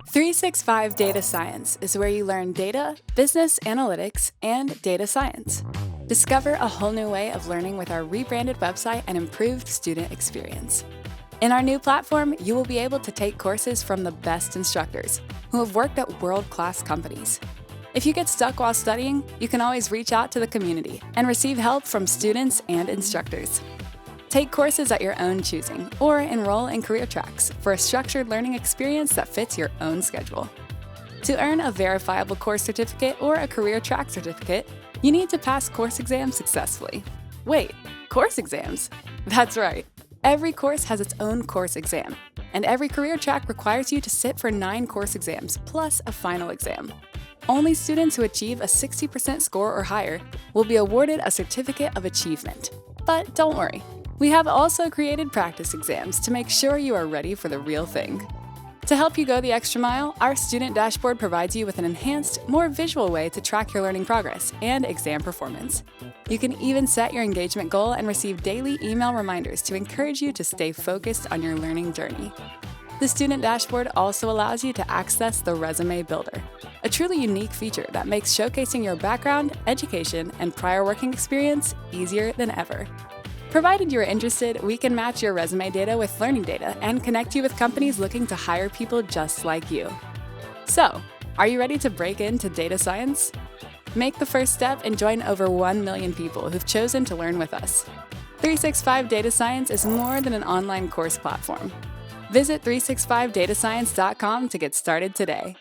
365 Data Science is where you learn data, business analytics, and data science. Discover a whole new way of learning with our rebranded website and improved student experience. In our new platform, you will be able to take courses from the best instructors who have worked at world-class companies. If you get stuck while studying, you can always reach out to the community and receive help from students and instructors. Take courses at your own choosing or enroll in career tracks for a structured learning experience that fits your own schedule. To earn a verifiable course certificate or a career track certificate, you need to pass course exams successfully. Wait, course exams? That's right. Every course has its own course exam, and every career track requires you to sit for 9 course exams plus a final exam. Only students who achieve a 60% score or higher will be awarded a certificate of achievement. But don't worry. We have also created practice exams to make sure you are ready for the real thing. To help you go the extra mile, our student dashboard provides you with an enhanced, more visual way to track your learning progress and exam performance. You can even set your engagement goal and receive daily email reminders to encourage you to stay focused on your learning journey. The student dashboard also allows you to access the Resume Builder, a truly unique feature that makes showcasing your background, education, and prior working experience easier than ever. Provided you're interested, we can match your resume data with learning data and connect you with companies looking to hire people just like you. So, are you ready to break into data science? Make the first step and join over 1 million people who've chosen to learn with us. 365 Data Science is more than an online course platform. Visit 365datascience.com to get started today.